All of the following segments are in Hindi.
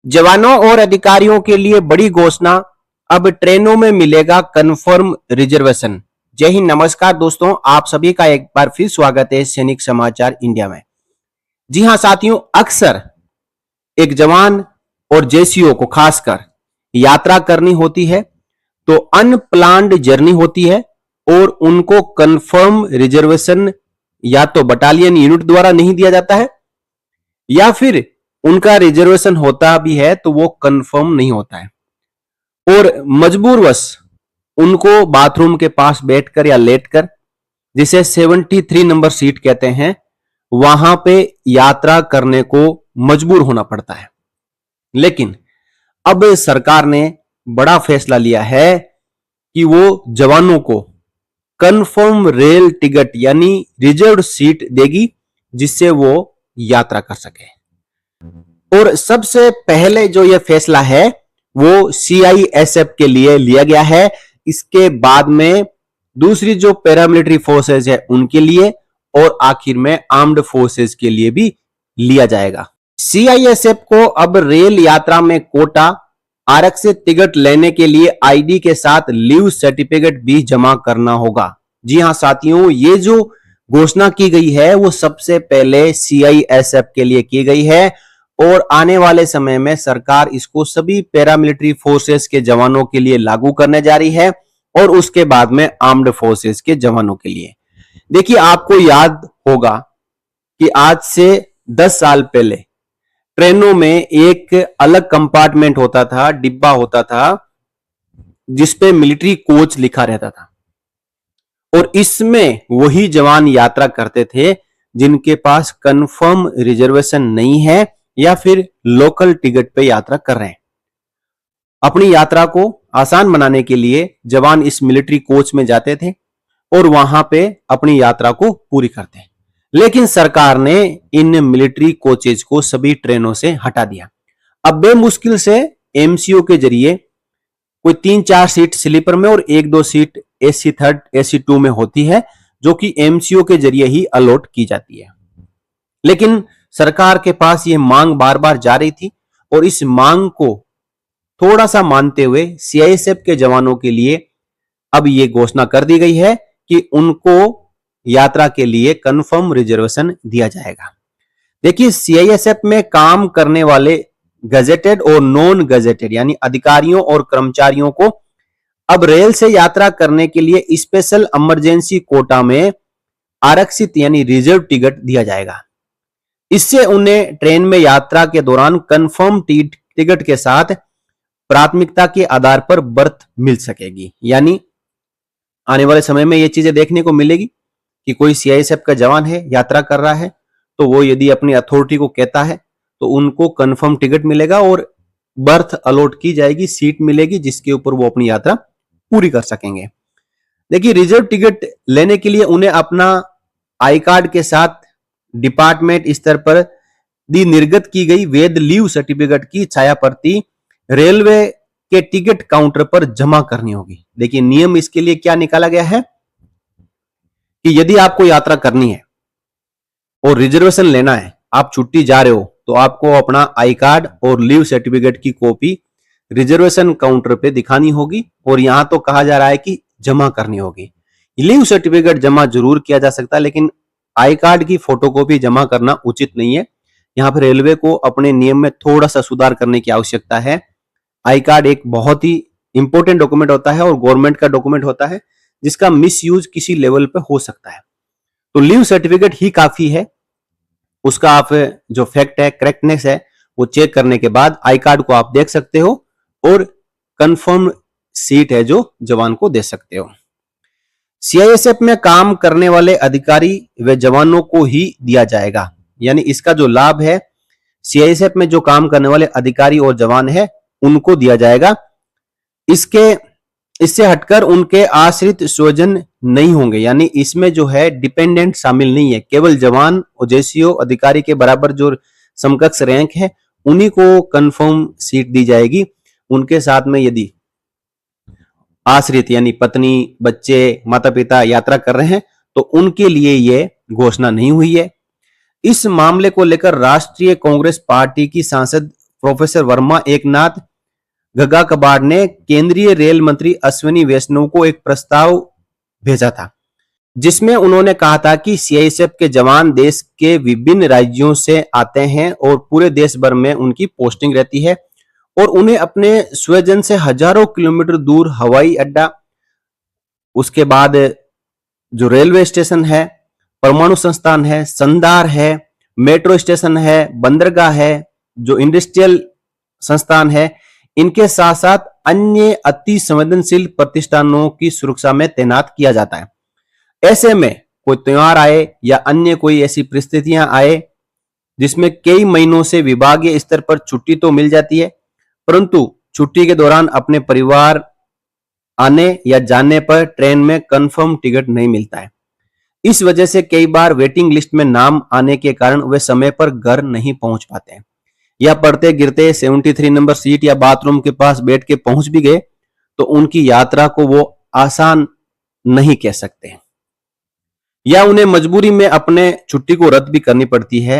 जवानों और अधिकारियों के लिए बड़ी घोषणा, अब ट्रेनों में मिलेगा कंफर्म रिजर्वेशन। जय हिंद, नमस्कार दोस्तों, आप सभी का एक बार फिर स्वागत है सैनिक समाचार इंडिया में। जी हां साथियों, अक्सर एक जवान और जेसीओ को खासकर यात्रा करनी होती है तो अनप्लान्ड जर्नी होती है और उनको कंफर्म रिजर्वेशन या तो बटालियन यूनिट द्वारा नहीं दिया जाता है या फिर उनका रिजर्वेशन होता भी है तो वो कंफर्म नहीं होता है और मजबूरवश उनको बाथरूम के पास बैठकर या लेटकर, जिसे 73 नंबर सीट कहते हैं, वहां पे यात्रा करने को मजबूर होना पड़ता है। लेकिन अब सरकार ने बड़ा फैसला लिया है कि वो जवानों को कंफर्म रेल टिकट यानी रिजर्व सीट देगी जिससे वो यात्रा कर सके। और सबसे पहले जो यह फैसला है वो सीआईएसएफ के लिए लिया गया है। इसके बाद में दूसरी जो पैरामिलिट्री फोर्सेज है उनके लिए और आखिर में आर्म्ड फोर्सेज के लिए भी लिया जाएगा। सीआईएसएफ को अब रेल यात्रा में कोटा, आरक्षित टिकट लेने के लिए आईडी के साथ लीव सर्टिफिकेट भी जमा करना होगा। जी हां साथियों, ये जो घोषणा की गई है वो सबसे पहले सीआईएसएफ के लिए की गई है और आने वाले समय में सरकार इसको सभी पैरामिलिट्री फोर्सेस के जवानों के लिए लागू करने जा रही है और उसके बाद में आर्म्ड फोर्सेस के जवानों के लिए। देखिए, आपको याद होगा कि आज से 10 साल पहले ट्रेनों में एक अलग कंपार्टमेंट होता था, डिब्बा होता था जिसपे मिलिट्री कोच लिखा रहता था और इसमें वही जवान यात्रा करते थे जिनके पास कंफर्म रिजर्वेशन नहीं है या फिर लोकल टिकट पे यात्रा कर रहे हैं। अपनी यात्रा को आसान बनाने के लिए जवान इस मिलिट्री कोच में जाते थे और वहां पे अपनी यात्रा को पूरी करते हैं। लेकिन सरकार ने इन मिलिट्री कोचेज को सभी ट्रेनों से हटा दिया। अब बेमुश्किल से एमसीओ के जरिए कोई 3-4 सीट स्लीपर में और 1-2 सीट एसी थर्ड, एसी 2 में होती है जो कि एमसीओ के जरिए ही अलॉट की जाती है। लेकिन सरकार के पास यह मांग बार बार जा रही थी और इस मांग को थोड़ा सा मानते हुए सीआईएसएफ के जवानों के लिए अब यह घोषणा कर दी गई है कि उनको यात्रा के लिए कंफर्म रिजर्वेशन दिया जाएगा। देखिए, सीआईएसएफ में काम करने वाले गजेटेड और नॉन गजेटेड यानी अधिकारियों और कर्मचारियों को अब रेल से यात्रा करने के लिए स्पेशल इमरजेंसी कोटा में आरक्षित यानी रिजर्व टिकट दिया जाएगा। इससे उन्हें ट्रेन में यात्रा के दौरान कंफर्म टिकट के साथ प्राथमिकता के आधार पर बर्थ मिल सकेगी। यानी आने वाले समय में ये चीजें देखने को मिलेगी कि कोई सीआईएसएफ का जवान है, यात्रा कर रहा है, तो वो यदि अपनी अथॉरिटी को कहता है तो उनको कंफर्म टिकट मिलेगा और बर्थ अलॉट की जाएगी, सीट मिलेगी जिसके ऊपर वो अपनी यात्रा पूरी कर सकेंगे। देखिए, रिजर्व टिकट लेने के लिए उन्हें अपना आई कार्ड के साथ डिपार्टमेंट स्तर पर निर्गत की गई वैध लीव सर्टिफिकेट की छाया प्रति रेलवे के टिकट काउंटर पर जमा करनी होगी। देखिए, नियम इसके लिए क्या निकाला गया है कि यदि आपको यात्रा करनी है और रिजर्वेशन लेना है, आप छुट्टी जा रहे हो, तो आपको अपना आई कार्ड और लीव सर्टिफिकेट की कॉपी रिजर्वेशन काउंटर पे दिखानी होगी और यहां तो कहा जा रहा है कि जमा करनी होगी। लीव सर्टिफिकेट जमा जरूर किया जा सकता है लेकिन आई कार्ड की फोटोकॉपी जमा करना उचित नहीं है। यहां पर रेलवे को अपने नियम में थोड़ा सा सुधार करने की आवश्यकता है। आई कार्ड एक बहुत ही इंपॉर्टेंट डॉक्यूमेंट होता है और गवर्नमेंट का डॉक्यूमेंट होता है जिसका मिसयूज किसी लेवल पे हो सकता है। तो लीव सर्टिफिकेट ही काफी है, उसका आप जो फैक्ट है, करेक्टनेस है, वो चेक करने के बाद आई कार्ड को आप देख सकते हो और कंफर्म सीट है जो जवान को दे सकते हो। सीआईएसएफ में काम करने वाले अधिकारी व जवानों को ही दिया जाएगा। यानी इसका जो लाभ है सीआईएसएफ में जो काम करने वाले अधिकारी और जवान है उनको दिया जाएगा। इससे हटकर उनके आश्रित स्वजन नहीं होंगे। यानी इसमें जो है डिपेंडेंट शामिल नहीं है, केवल जवान और जेसीओ अधिकारी के बराबर जो समकक्ष रैंक है उन्हीं को कंफर्म सीट दी जाएगी। उनके साथ में यदि आश्रित यानी पत्नी, बच्चे, माता पिता यात्रा कर रहे हैं तो उनके लिए यह घोषणा नहीं हुई है। इस मामले को लेकर राष्ट्रीय कांग्रेस पार्टी की सांसद प्रोफेसर वर्मा एकनाथ गगाकबाड़ ने केंद्रीय रेल मंत्री अश्विनी वैष्णव को एक प्रस्ताव भेजा था, जिसमें उन्होंने कहा था कि सीआईएसएफ के जवान देश के विभिन्न राज्यों से आते हैं और पूरे देश भर में उनकी पोस्टिंग रहती है और उन्हें अपने स्वजन से हजारों किलोमीटर दूर हवाई अड्डा, उसके बाद जो रेलवे स्टेशन है, परमाणु संस्थान है, संधार है, मेट्रो स्टेशन है, बंदरगाह है, जो इंडस्ट्रियल संस्थान है, इनके साथ साथ अन्य अति संवेदनशील प्रतिष्ठानों की सुरक्षा में तैनात किया जाता है। ऐसे में कोई त्योहार आए या अन्य कोई ऐसी परिस्थितियां आए जिसमें कई महीनों से विभागीय स्तर पर छुट्टी तो मिल जाती है, परंतु छुट्टी के दौरान अपने परिवार आने या जाने पर ट्रेन में कंफर्म टिकट नहीं मिलता है। इस वजह से कई बार वेटिंग लिस्ट में नाम आने के कारण वे समय पर घर नहीं पहुंच पाते हैं, या पढ़ते गिरते 73 नंबर सीट या बाथरूम के पास बैठ के पहुंच भी गए तो उनकी यात्रा को वो आसान नहीं कह सकते, या उन्हें मजबूरी में अपने छुट्टी को रद्द भी करनी पड़ती है।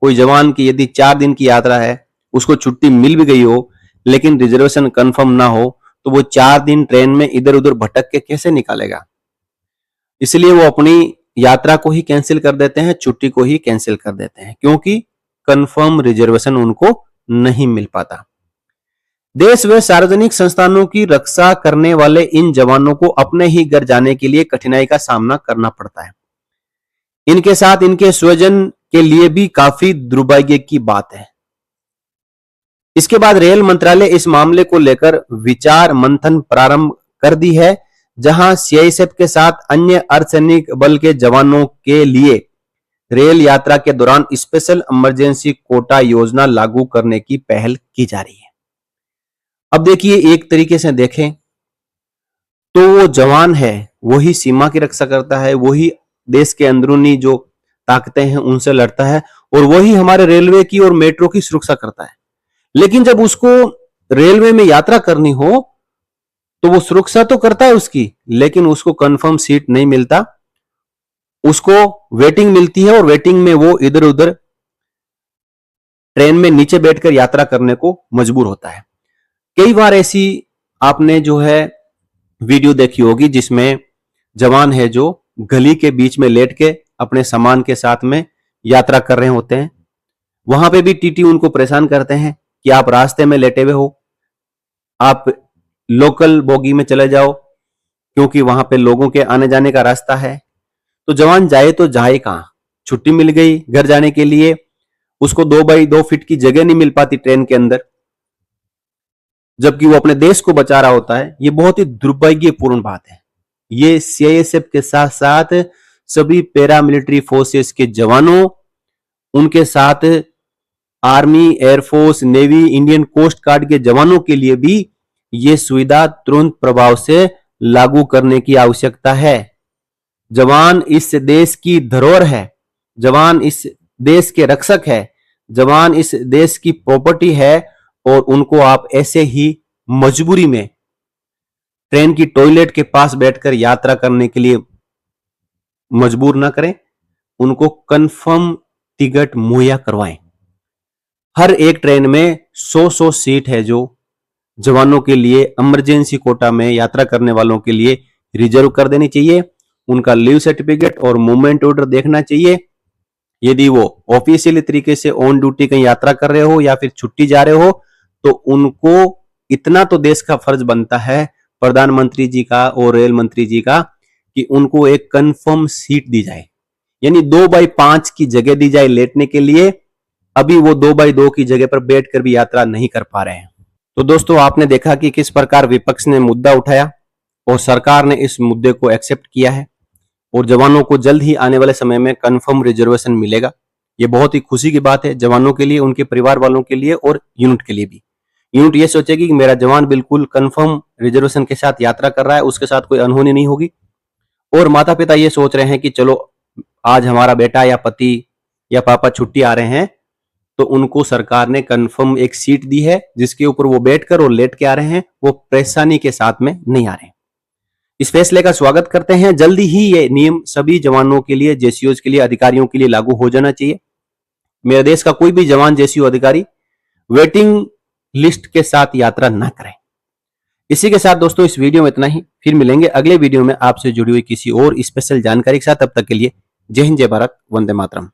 कोई जवान की यदि 4 दिन की यात्रा है, उसको छुट्टी मिल भी गई हो लेकिन रिजर्वेशन कंफर्म ना हो, तो वो 4 दिन ट्रेन में इधर उधर भटक के कैसे निकालेगा। इसलिए वो अपनी यात्रा को ही कैंसिल कर देते हैं, छुट्टी को ही कैंसिल कर देते हैं, क्योंकि कंफर्म रिजर्वेशन उनको नहीं मिल पाता। देश व सार्वजनिक संस्थानों की रक्षा करने वाले इन जवानों को अपने ही घर जाने के लिए कठिनाई का सामना करना पड़ता है। इनके साथ इनके स्वजन के लिए भी काफी दुर्भाग्य की बात है। इसके बाद रेल मंत्रालय इस मामले को लेकर विचार मंथन प्रारंभ कर दी है, जहां सीआईएसएफ के साथ अन्य अर्धसैनिक बल के जवानों के लिए रेल यात्रा के दौरान स्पेशल इमरजेंसी कोटा योजना लागू करने की पहल की जा रही है। अब देखिए, एक तरीके से देखें तो वो जवान है वही सीमा की रक्षा करता है, वही देश के अंदरूनी जो ताकतें हैं उनसे लड़ता है और वही हमारे रेलवे की और मेट्रो की सुरक्षा करता है। लेकिन जब उसको रेलवे में यात्रा करनी हो तो वो सुरक्षा तो करता है उसकी, लेकिन उसको कंफर्म सीट नहीं मिलता, उसको वेटिंग मिलती है और वेटिंग में वो इधर उधर ट्रेन में नीचे बैठकर यात्रा करने को मजबूर होता है। कई बार ऐसी आपने जो है वीडियो देखी होगी जिसमें जवान है जो गली के बीच में लेट के अपने सामान के साथ में यात्रा कर रहे होते हैं। वहां पे भी टीटी उनको परेशान करते हैं कि आप रास्ते में लेटे हुए हो, आप लोकल बोगी में चले जाओ क्योंकि वहां पे लोगों के आने जाने का रास्ता है। तो जवान जाए तो जाए कहां, छुट्टी मिल गई घर जाने के लिए, उसको 2 बाई 2 फीट की जगह नहीं मिल पाती ट्रेन के अंदर, जबकि वो अपने देश को बचा रहा होता है। ये बहुत ही दुर्भाग्यपूर्ण बात है। ये सीआईएसएफ के साथ साथ सभी पैरामिलिट्री फोर्सेस के जवानों, उनके साथ army, air force, navy, Indian coast guard के जवानों के लिए भी ये सुविधा तुरंत प्रभाव से लागू करने की आवश्यकता है। जवान इस देश की धरोहर है, जवान इस देश के रक्षक है, जवान इस देश की प्रॉपर्टी है और उनको आप ऐसे ही मजबूरी में ट्रेन की टॉयलेट के पास बैठकर यात्रा करने के लिए मजबूर ना करें, उनको कंफर्म टिकट मुहैया करवाएं। हर एक ट्रेन में 100-100 सीट है जो जवानों के लिए इमरजेंसी कोटा में यात्रा करने वालों के लिए रिजर्व कर देनी चाहिए। उनका लीव सर्टिफिकेट और मूवमेंट ऑर्डर देखना चाहिए। यदि वो ऑफिशियल तरीके से ऑन ड्यूटी कहीं यात्रा कर रहे हो या फिर छुट्टी जा रहे हो तो उनको इतना तो देश का फर्ज बनता है, प्रधानमंत्री जी का और रेल मंत्री जी का, कि उनको एक कंफर्म सीट दी जाए, यानी 2 बाई 5 की जगह दी जाए लेटने के लिए। अभी वो 2 बाई 2 की जगह पर बैठकर भी यात्रा नहीं कर पा रहे हैं। तो दोस्तों, आपने देखा कि किस प्रकार विपक्ष ने मुद्दा उठाया और सरकार ने इस मुद्दे को एक्सेप्ट किया है और जवानों को जल्द ही आने वाले समय में कंफर्म रिजर्वेशन मिलेगा। ये बहुत ही खुशी की बात है जवानों के लिए, उनके परिवार वालों के लिए और यूनिट के लिए भी। यूनिट ये सोचेगी कि मेरा जवान बिल्कुल कंफर्म रिजर्वेशन के साथ यात्रा कर रहा है, उसके साथ कोई अनहोनी नहीं होगी। और माता पिता ये सोच रहे हैं कि चलो आज हमारा बेटा या पति या पापा छुट्टी आ रहे हैं, तो उनको सरकार ने कंफर्म एक सीट दी है जिसके ऊपर वो बैठकर और लेट के आ रहे हैं, वो परेशानी के साथ में नहीं आ रहे हैं। इस फैसले का स्वागत करते हैं। जल्दी ही ये नियम सभी जवानों के लिए, जेसीओज के लिए, अधिकारियों के लिए लागू हो जाना चाहिए। मेरे देश का कोई भी जवान, जेसीओ, अधिकारी वेटिंग लिस्ट के साथ यात्रा ना करें। इसी के साथ दोस्तों इस वीडियो में इतना ही। फिर मिलेंगे अगले वीडियो में आपसे जुड़ी हुई किसी और स्पेशल जानकारी के साथ। तब तक के लिए जय हिंद, जय भारत, वंदे मातरम।